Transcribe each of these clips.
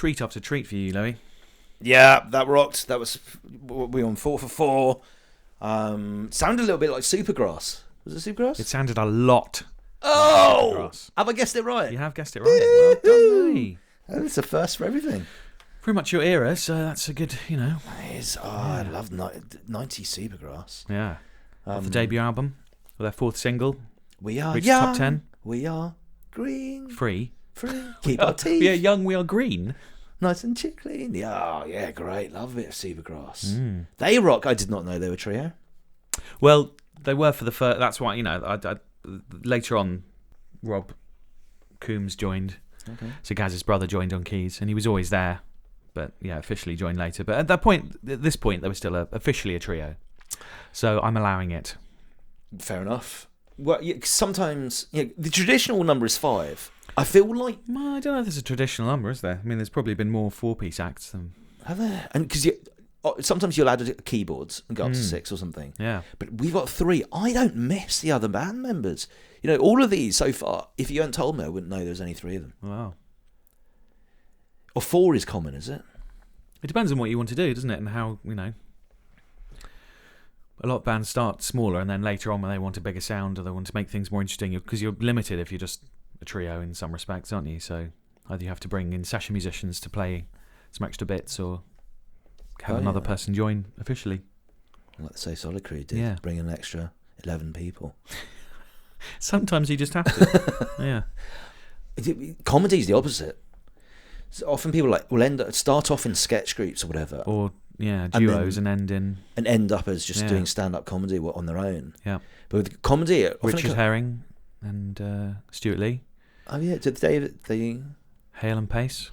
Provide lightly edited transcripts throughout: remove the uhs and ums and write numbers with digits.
treat after treat for you, Louis. Yeah, that rocked. That was we were on 4 for 4. Sounded a little bit like Supergrass. Was it Supergrass? It sounded a lot. Oh, like Supergrass. Have I guessed it right? You have guessed it right. Well done, Louis. It's a first for everything. Pretty much your era, so that's a good, It is. I love 90s Supergrass. Yeah. Off the debut album, with their 4th single. We are reached young. top 10. We are green. Free. Keep our teeth. We are young, we are green. Nice and clean. Yeah, great. Love a bit of Supergrass. They rock. I did not know they were a trio. Well, they were for the first. That's why, I later on, Rob Coombs joined. Okay. So Gaz's brother joined on keys, and he was always there. But yeah, officially joined later. But at this point, they were still officially a trio. So I'm allowing it. Fair enough. Well, sometimes the traditional number is 5. I feel like Well, I don't know if there's a traditional number, is there? I mean, there's probably been more 4-piece acts than. Are there? And because sometimes you'll add keyboards and go up to 6 or something. Yeah. But we've got 3. I don't miss the other band members. All of these so far. If you hadn't told me, I wouldn't know there was only 3 of them. Wow. Or 4 is common, is it? It depends on what you want to do, doesn't it? And how, a lot of bands start smaller, and then later on when they want a bigger sound or they want to make things more interesting, because you're limited if you're just a trio in some respects, aren't you? So either you have to bring in session musicians to play some extra bits, or have another person join officially. Like the So Solid Crew did, bring in an extra 11 people. Sometimes you just have to. Yeah. Comedy's the opposite. So often people will start off in sketch groups or whatever, Or duos and end up as just doing stand-up comedy on their own. Yeah. But with comedy, Richard Herring and Stuart Lee. Oh yeah, did they Hale and Pace.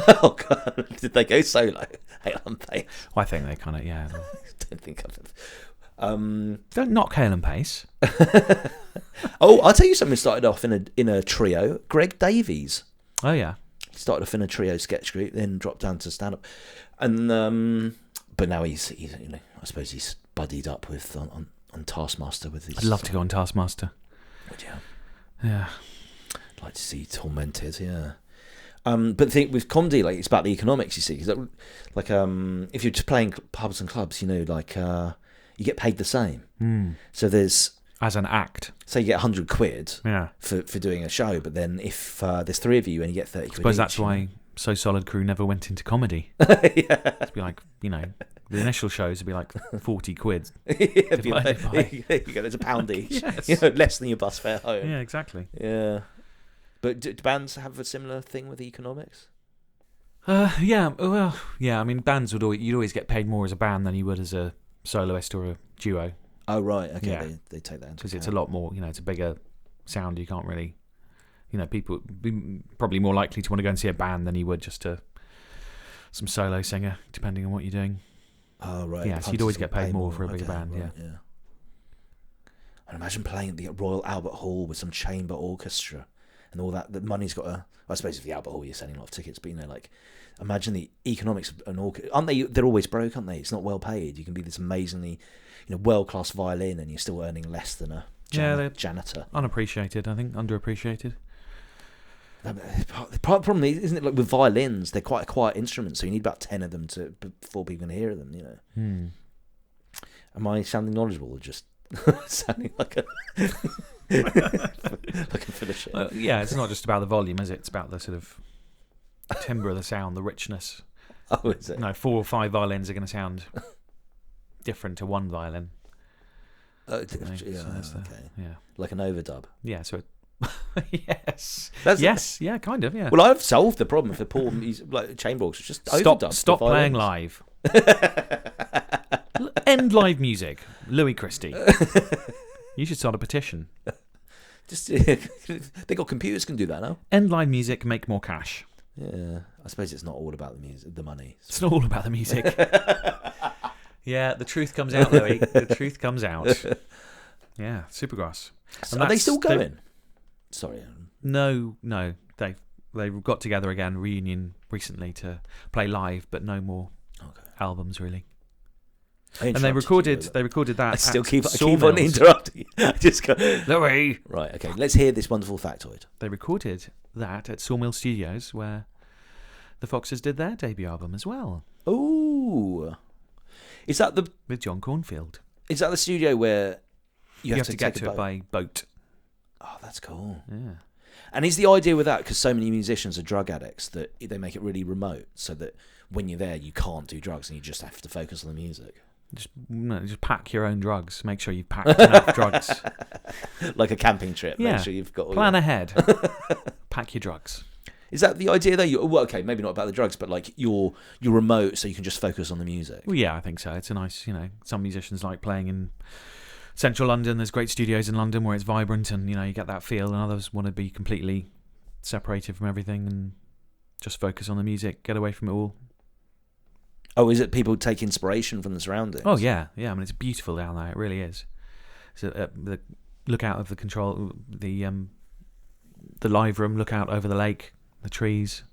Oh god, did they go solo? Hale and Pace. Well, I think they kind of I don't think Don't knock Hale and Pace. Oh, I'll tell you something. Started off in a trio. Greg Davies. Oh yeah. Started off in a trio sketch group, then dropped down to stand up, and but now he's I suppose he's buddied up with on Taskmaster with his. I'd love to go on Taskmaster. Would you? Yeah. I'd like to see Tormented. Yeah. But the thing with comedy, it's about the economics. You see, 'cause if you're just playing pubs and clubs, you get paid the same. So there's. As an act. So you get 100 quid Yeah. for doing a show, but then if there's 3 of you and you get 30 quid I suppose each, that's why So Solid Crew never went into comedy. Yeah. It'd be like, the initial shows would be like 40 quid. It'd be like, it's £1 each. Yes. Less than your bus fare home. Yeah, exactly. Yeah. But do bands have a similar thing with the economics? Yeah. Well, yeah. I mean, bands you'd always get paid more as a band than you would as a soloist or a duo. Oh right, okay. Yeah. They take that into because account. it's a lot more. It's a bigger sound. You can't really, people be probably more likely to want to go and see a band than you would just some solo singer, depending on what you're doing. Oh right. Yeah, so you'd always get paid more for a bigger band. Right, yeah. I imagine playing at the Royal Albert Hall with some chamber orchestra and all that. The money's got to. I suppose if the Albert Hall, you're selling a lot of tickets, but imagine the economics of an orchestra. Aren't they? They're always broke, aren't they? It's not well paid. You can be this amazingly, world-class violin, and you're still earning less than a janitor. Unappreciated, I think, underappreciated. The problem is, isn't it, like with violins, they're quite a quiet instrument, so you need about 10 of them before people can hear them. Am I sounding knowledgeable, or just sounding like a full of shit? Yeah, it's not just about the volume, is it? It's about the sort of timbre of the sound, the richness. Oh, is it? 4 or 5 violins are going to sound different to one violin. Okay. Yeah. Like an overdub. Yeah, so yes. Yeah, kind of, yeah. Well, I've solved the problem for poor chamber orchestra. Just overdub. Stop playing live. End live music. Louis Christie. You should start a petition. They got computers can do that now. End live music, make more cash. Yeah, I suppose it's not all about the music, the money. It's not all about the music. Yeah, the truth comes out, Louis. The truth comes out. Yeah, Supergrass. Are they still going? Sorry. No. They got together again, reunion recently to play live, but no more albums really. And they recorded that. I still keep on interrupting. I just go, Louis. Right, okay. Let's hear this wonderful factoid. They recorded that at Sawmill Studios, where the Foxes did their debut album as well Ooh. Is that the with John Cornfield. studio where you have to get take to a it boat? by boat. Oh, that's cool. Yeah. And is the idea with that, because so many musicians are drug addicts, that they make it really remote so that when you're there you can't do drugs and you just have to focus on the music? Just pack your own drugs. Make sure you've packed enough drugs. Like a camping trip. Yeah. Make sure you've got all Plan ahead. Pack your drugs. Is that the idea though? Well, okay, maybe not about the drugs, but like you're remote so you can just focus on the music. Well, yeah, I think so. It's a nice, some musicians like playing in central London. There's great studios in London where it's vibrant and, you get that feel, and others want to be completely separated from everything and just focus on the music, get away from it all. Oh, is it people take inspiration from the surroundings? Oh, yeah. Yeah, I mean, it's beautiful down there. It really is. So the look out of the control, the live room, look out over the lake, the trees.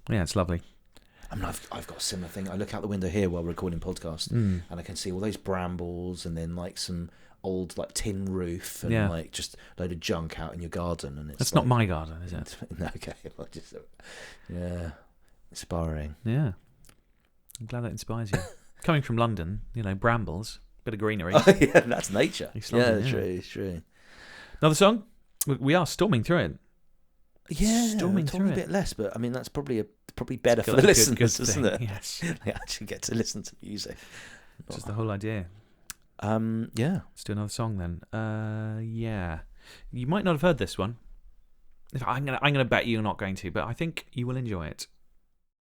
Yeah, it's lovely. I mean, I've got a similar thing. I look out the window here while recording podcast, and I can see all those brambles, and then like some old like tin roof, and like just a load of junk out in your garden. And it's that's not my garden, is it? No, okay, well, just inspiring. Yeah, I'm glad that inspires you. Coming from London, brambles, bit of greenery. Oh, yeah, that's nature. London, True. Another song. We are storming through it. Yeah, storming through a it. bit less, but I mean that's probably better for the listeners, isn't it? Yes, They actually get to listen to music. Just the whole idea. Yeah. Let's do another song then. Yeah, you might not have heard this one. I'm gonna bet you're not going to, but I think you will enjoy it.